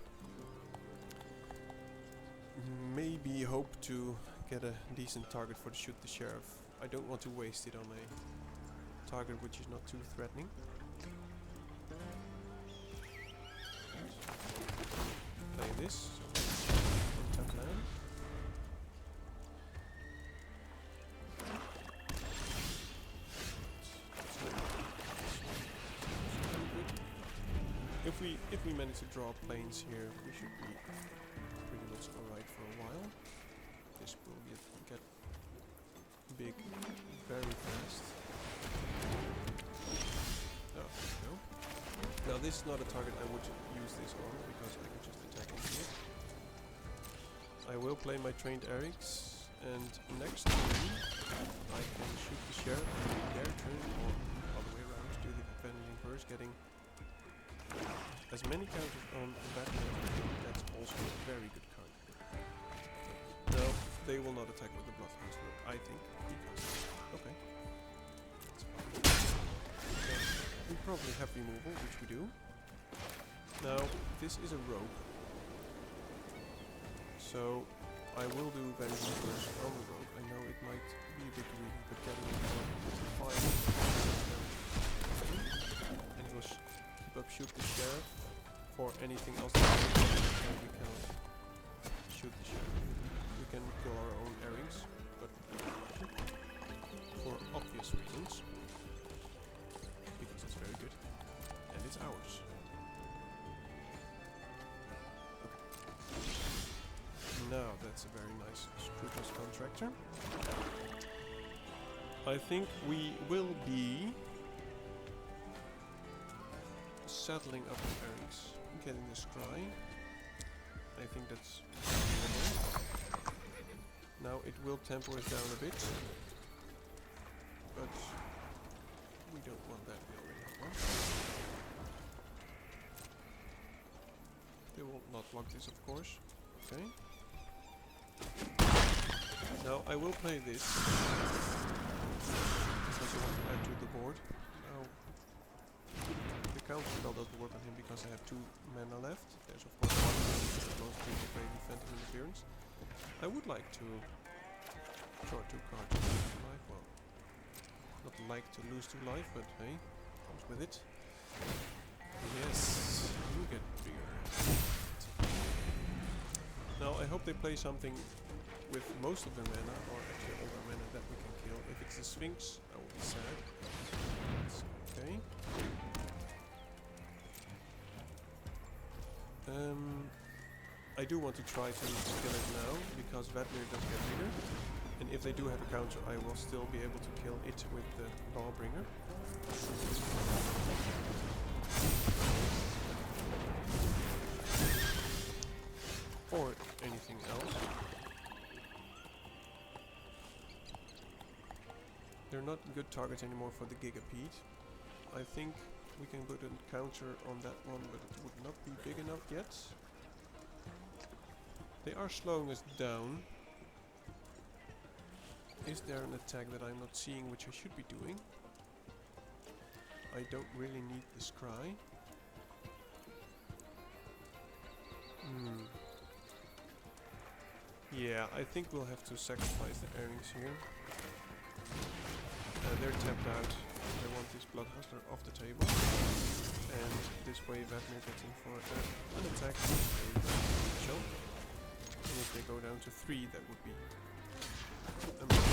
S1: maybe hope to get a decent target for the Shoot the Sheriff. I don't want to waste it on a target which is not too threatening. Play this, so untap land. If we manage to draw planes here, we should be pretty much alright for a while. This will get big very fast. Oh, there we go. Now this is not a target I would use this on, because I can just attack it here. I will play my trained Airings, and next turn I can shoot the Sheriff in their turn, or all the way around, do the Avenging Verse, getting as many counters on Batman. That's also a very good card. No, they will not attack with the Bloodcaster, I think, because... okay. We probably have removal, which we do. Now, this is a rogue. So, I will do Avenging Verse on the rogue. I know it might be a bit greedy, but getting it for 5 and it will keep up Shoot the Sheriff for anything else that we cannot shoot the Sheriff. We can kill our own Airings, but for obvious reasons. Because it's very good. And it's ours. Okay. Now that's a very nice Scrupulous Contractor. I think we will be settling up the Airings, getting the Scry. I think that's doable. Now it will tempo us down a bit, but we don't want that, we already have one. They will not block this, of course. Okay. Now I will play this, because I want to add to the board. Now the counter spell doesn't work on him because I have 2 mana left. There's of course one that most people play Defensive Interference. I would like to draw 2 cards to lose 2 life. Well, not like to lose 2 life, but hey, comes with it. Yes, you get bigger. Now I hope they play something with most of their mana, or actually all their mana, that we can kill. If it's the Sphinx, I will be sad. That's okay. I do want to try to kill it now, because Vadmir does get bigger. And if they do have a counter, I will still be able to kill it with the Lawbringer. Or anything else. They're not good targets anymore for the Gigapede. I think we can put a counter on that one, but it would not be big enough yet. They are slowing us down. Is there an attack that I'm not seeing which I should be doing? I don't really need the scry. Yeah, I think we'll have to sacrifice the earrings here. They're tapped out. I want this Blood Hustler off the table. And this way Vadmir gets in for an attack. Chill. And if they go down to 3, that would be amazing.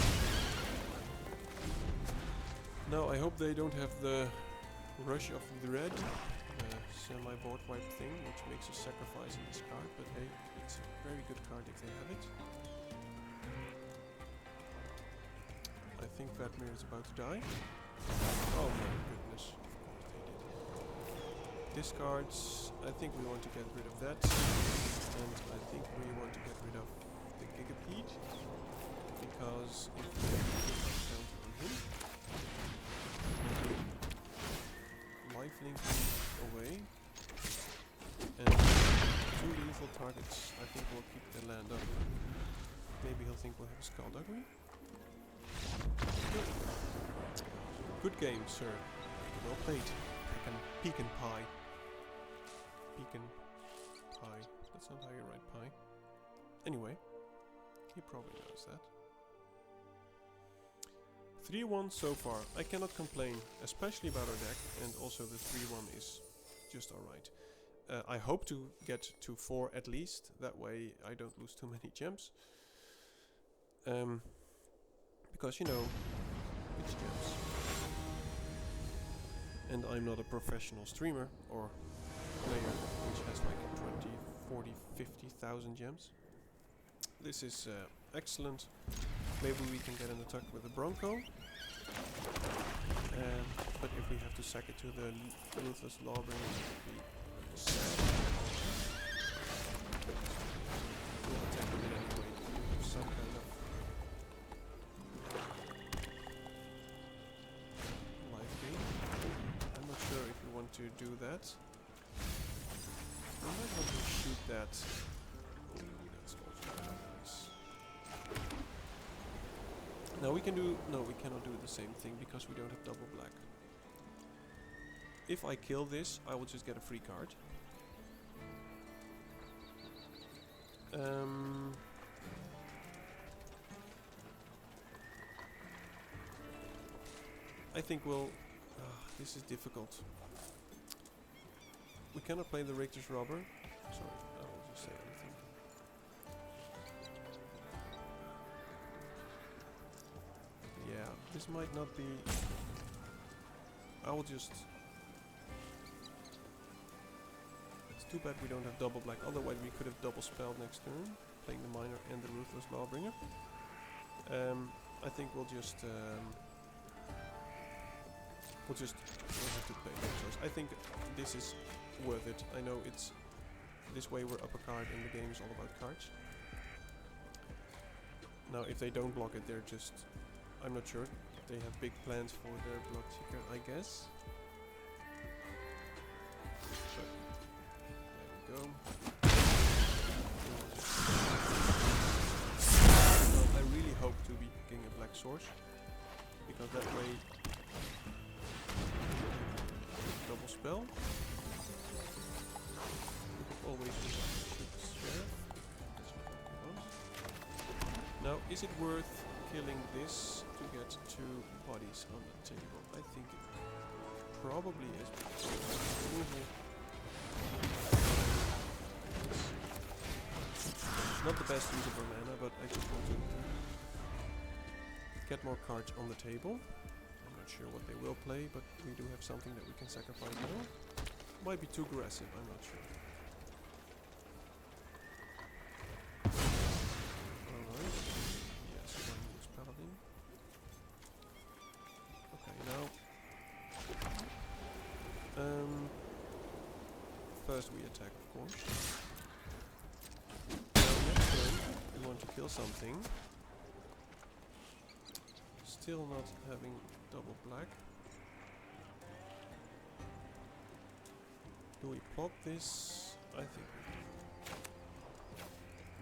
S1: Now I hope they don't have the Rush of the Red, semi-board wipe thing, which makes us sacrifice in this card, but hey, it's a very good card if they have it. I think Vadmir is about to die. Oh my goodness, of course they did. Discards, I think we want to get rid of that. And I think we want to get rid of the Gigapede, because if we have a counter on him, lifelink away, and 2 lethal targets. I think we'll keep the land up. Maybe he'll think we'll have a Skullduggery. Good game, sir. Well played. Pecan pie. Pecan pie. That's not how you write pie. Anyway, he probably knows that. 3-1 so far. I cannot complain, especially about our deck, and also the 3-1 is just alright. I hope to get to 4 at least, that way I don't lose too many gems. Because, you know, it's gems. And I'm not a professional streamer or player which has like 20, 40, 50,000 gems. This is excellent. Maybe we can get an attack with the Bronco. But if we have to sack it to the Ruthless Lawbringer, it would be sad. We'll attack it anyway. Have some kind of life gain. I'm not sure if we want to do that. We might want to shoot that. That's also very nice. Now we can do... No, we cannot do the same thing because we don't have double black. If I kill this, I will just get a free card. I think we'll... this is difficult. We cannot play the Richter's Robber. Sorry, I will just say anything. Yeah, this might not be... I will just... It's too bad we don't have double black, otherwise we could have double spelled next turn, playing the Miner and the Ruthless Lawbringer. I think we'll have to play no choice. I think this is worth it. I know it's... This way we're up a card and the game is all about cards. Now if they don't block it, they're just... I'm not sure. They have big plans for their Bloodseeker, I guess. But there we go. Well, I really hope to be picking a black source, because that way double spell. We could always shoot the Sheriff. That's not what we want. Now, is it worth killing this to get 2 bodies on the table? I think it probably is. Not the best use of our mana, but I just want to get more cards on the table. I'm not sure what they will play, but we do have something that we can sacrifice now. Might be too aggressive, I'm not sure. Alright. Yes, one use Paladin. Okay, now. First we attack, of course. Now next turn we want to kill something. Still not having double black. Do we pop this? I think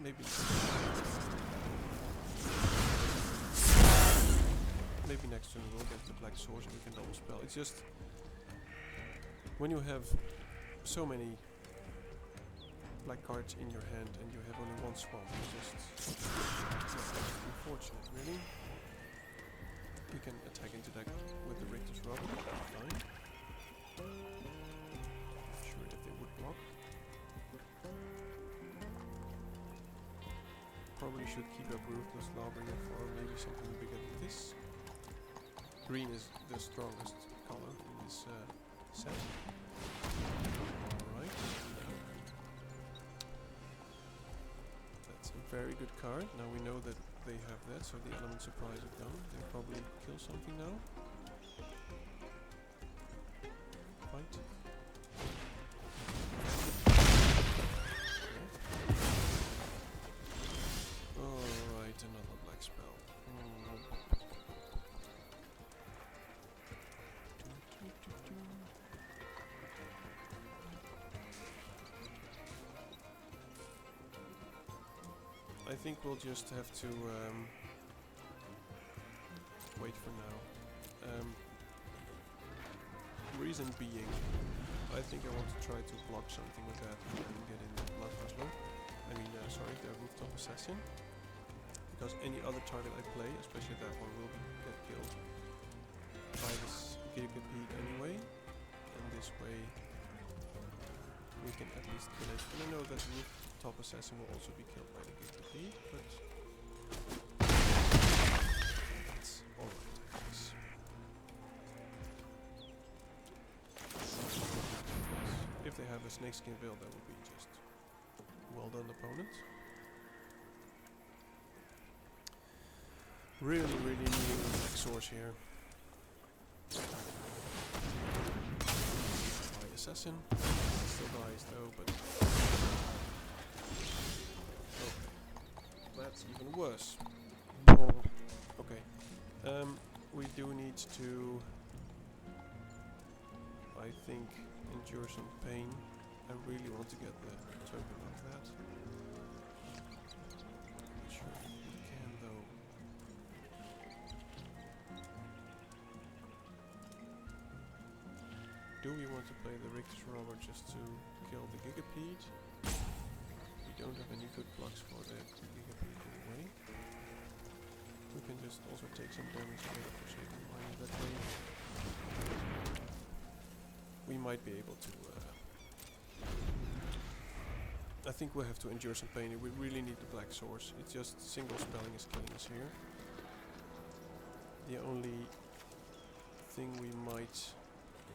S1: we do. Maybe next turn we'll get the black source and we can double spell. It's just when you have so many black cards in your hand and you have only one swamp, it's just unfortunate, really. We can attack into that with the Richter's Rubber, fine. Not sure if they would block. Probably should keep up Ruthless Lawbringer for maybe something bigger than this. Green is the strongest color in this set. Alright. That's a very good card. Now we know that they have that, so the element surprise is gone. They probably kill something now. Fight. Alright, another black spell. I think we'll just have to wait for now. Reason being, I think I want to try to block something with that and get in the Blood Hustler. Sorry, the Rooftop Assassin. Because any other target I play, especially that one, will get killed by this Gigapede anyway. And this way we can at least kill it. And I know that Rooftop Assassin will also be killed by the Gigapede, but that's alright, I guess. If they have a Snakeskin Veil, that would be just well done, opponent. Really needing a black source here. My assassin still dies though, but okay, that's even worse. Okay, we do need to, I think, endure some pain. I really want to get the token of that. Not sure if we can though. Do we want to play the Richter's Robber just to kill the Gigapede? We don't have any good blocks for the Gigapede anyway. We can just also take some damage and get a Forsaken Mine that way. We might be able to I think we'll have to endure some pain. We really need the black source. It's just single spelling is killing us here. The only thing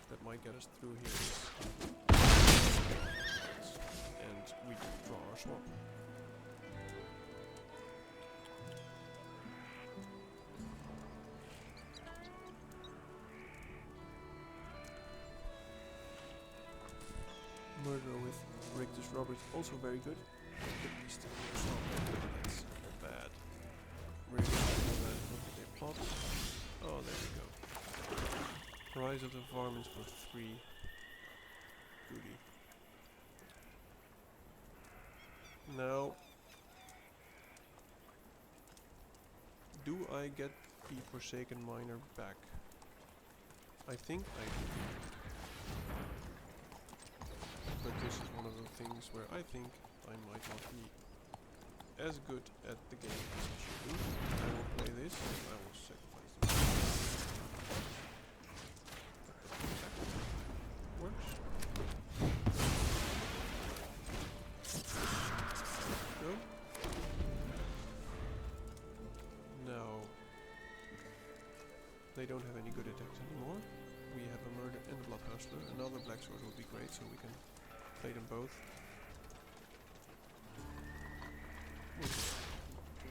S1: that might get us through here is and we draw our swamp. Murder with Richter's Robber is also very good. At least that's not bad. Really bad. What did they plot? Oh, there we go. Rise of the Varmints for 3. Goody. Now, do I get the Forsaken Miner back? I think I do. But this is one of the things where I think I might not be as good at the game as I should be. I will play this, and I will sacrifice this. Works. Go. they don't have any good attacks anymore. We have a Murder and a Blood Hustler. Another Black Sword would be great, so we can play them both. We'll just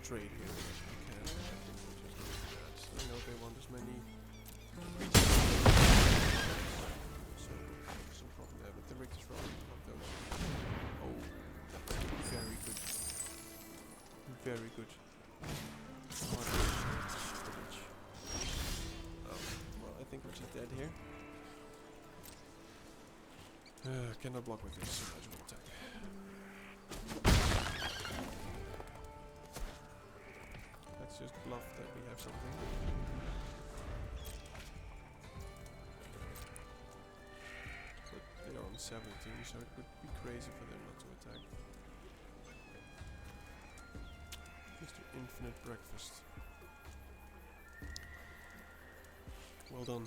S1: trade here if we can. We'll just do that. I know they want as many creatures. So some problem there, but the Richter's probably one of those. Oh, that's very good. Very good. Oh, well, I think we're just dead here. Cannot block with this, so might as well attack. Let's just bluff that we have something. But they are on 17, so it would be crazy for them not to attack. Mr. Infinite Breakfast. Well done.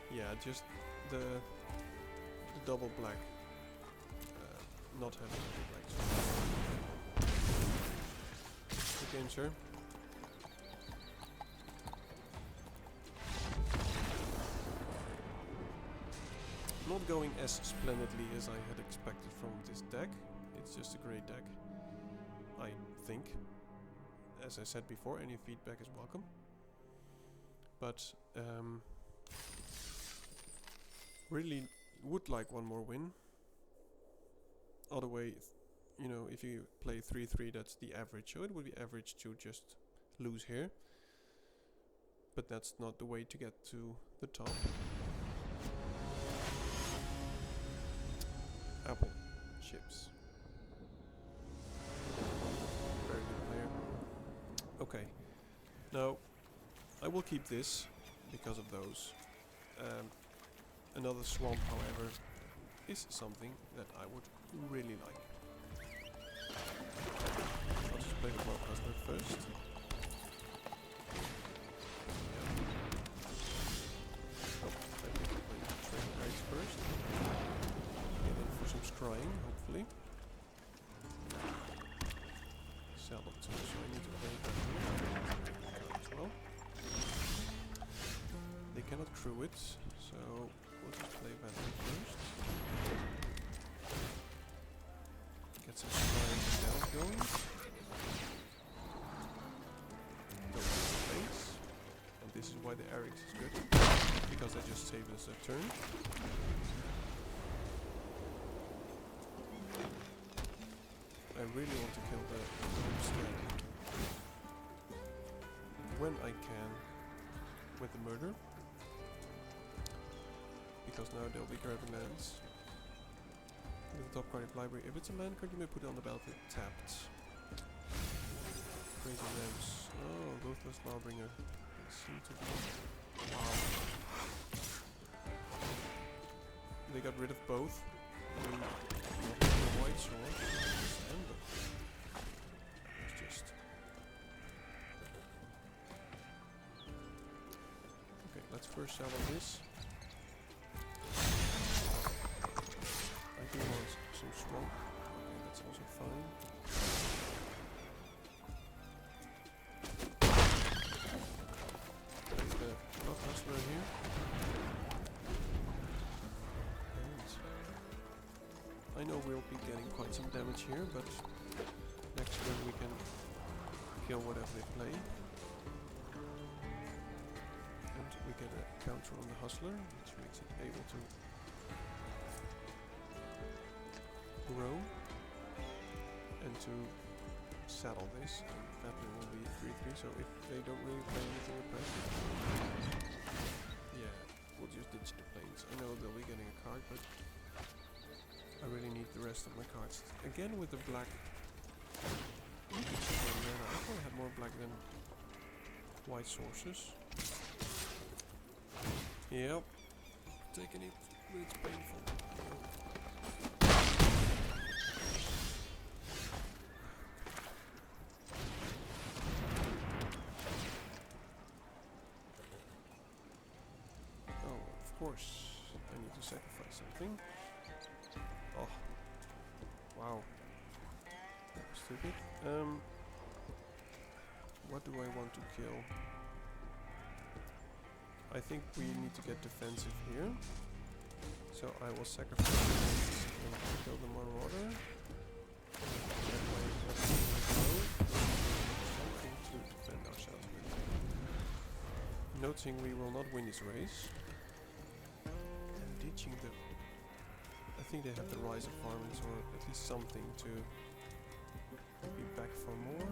S1: Yeah, just the double black. Not having double black. Good game, sir. Not going as splendidly as I had expected from this deck. It's just a great deck, I think. As I said before, any feedback is welcome. But really would like one more win. Other way, you know, if you play 3-3, that's the average. So it would be average to just lose here. But that's not the way to get to the top. Apple chips. Very good player. Okay. Now, I will keep this because of those. Another swamp, however, is something that I would really like. I'll just play the Blood Hustler first. Oh, I think I'll play the Trade Rights first. Get in for some scrying, hopefully. Sell it too, so I need to play that as well. They cannot crew it, so we'll just play Battery first. Get some scrying down going. Go to the base. And this is why the Eric's is good. Because they just save us a turn. I really want to kill the homestead when I can with the murder, because now they'll be grabbing lands. With the top card of library, if it's a land card, you may put it on the battlefield tapped. Crazy lamps. Oh, Ruthless Lawbringer. They seem to be. Wow. They got rid of both. The white sword. Just. Okay, let's first sell on this. I do want some swamp. Okay, that's also fine. There's the Blood Hustler here. I know we'll be getting quite some damage here, but next turn we can kill whatever they play. And we get a counter on the Hustler, which makes it able to grow and to saddle this. That will be 3-3, so if they don't really play anything aggressive, yeah, we'll just ditch the planes. I know they'll be getting a card, but I really need the rest of my cards. Again with the black. I thought I had more black than white sources. Yep. Taking it, but it's painful. Oh, of course. I need to sacrifice something. Oh, wow. That was stupid. What do I want to kill? I think we need to get defensive here. So I will sacrifice this and kill the Marauder. That way everything will go. Something to defend ourselves with. Noting we will not win this race. And ditching the... I think they have the Rise of Varmints or at least something to be back for more.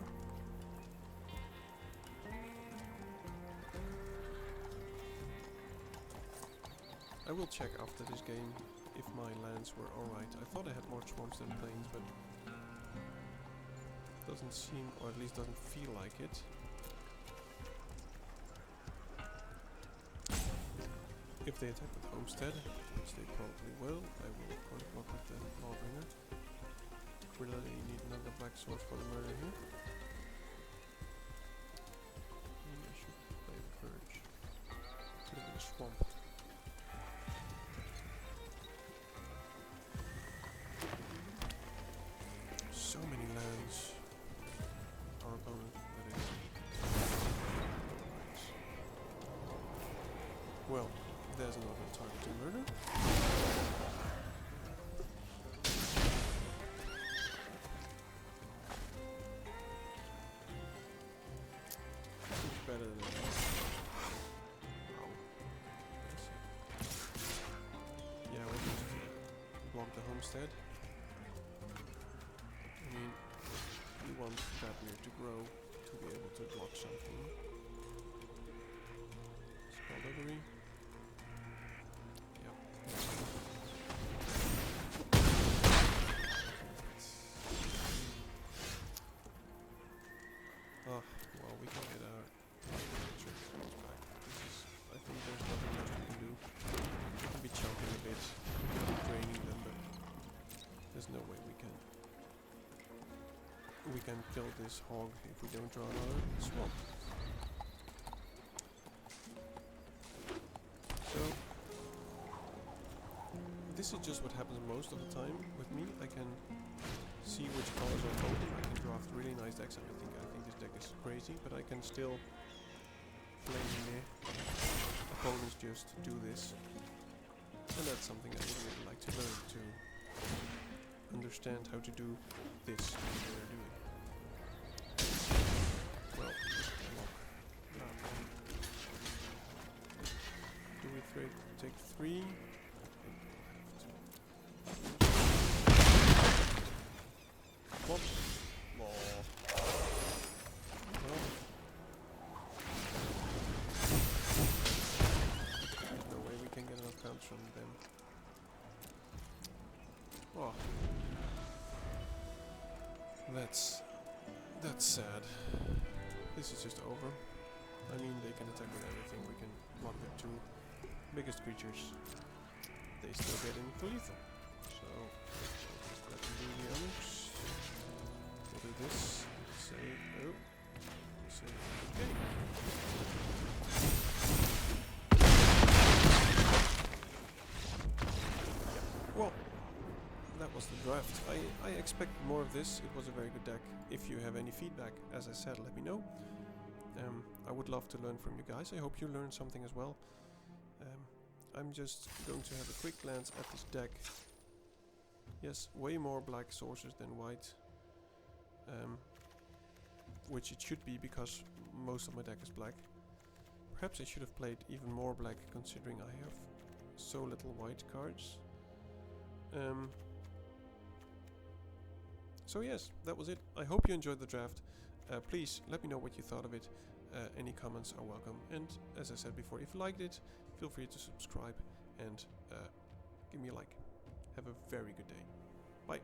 S1: I will check after this game if my lands were alright. I thought I had more swamps than plains, but doesn't seem, or at least doesn't feel like it. If they attack with Homestead, which they probably will, I will of course block with the Lawbringer. Really need another black sword for the murder here. Maybe I should play the Purge. Could have been a swamp. So many lands. Our opponent, that is. Right. Well, there's another target to murder. It's better than that. Wow. Yeah, we'll just block the homestead. I mean, we want Vladimir to grow to be able to block something. Skullduggery. Yep. Oh, well, we can get our church walls back. I think there's nothing much we can do. We can be chunking a bit, we can be draining them, but there's no way we can kill this hog if we don't draw another swamp. So this is just what happens most of the time with me. I can see which colors are open. I can draft really nice decks. I think this deck is crazy, but I can still flame opponents just do this. And that's something I would really like to learn, to understand how to do this that they're doing. Well, do we take 3? What? No. Well, there's no way we can get enough counts from them. Oh. That's sad. This is just over. I mean, they can attack with everything. We can block the 2 biggest creatures. They still get into lethal. So, just let them do the others. We'll do this. Say, oh. Say, okay. Well, that was the draft. I expect more of this. It was a very good deck. If you have any feedback, as I said, let me know. I would love to learn from you guys. I hope you learned something as well. I'm just going to have a quick glance at this deck. Yes, way more black sources than white. Which it should be because most of my deck is black. Perhaps I should have played even more black considering I have so little white cards. So yes, that was it. I hope you enjoyed the draft. Please let me know what you thought of it. Any comments are welcome. And as I said before, if you liked it, feel free to subscribe and give me a like. Have a very good day. Bye.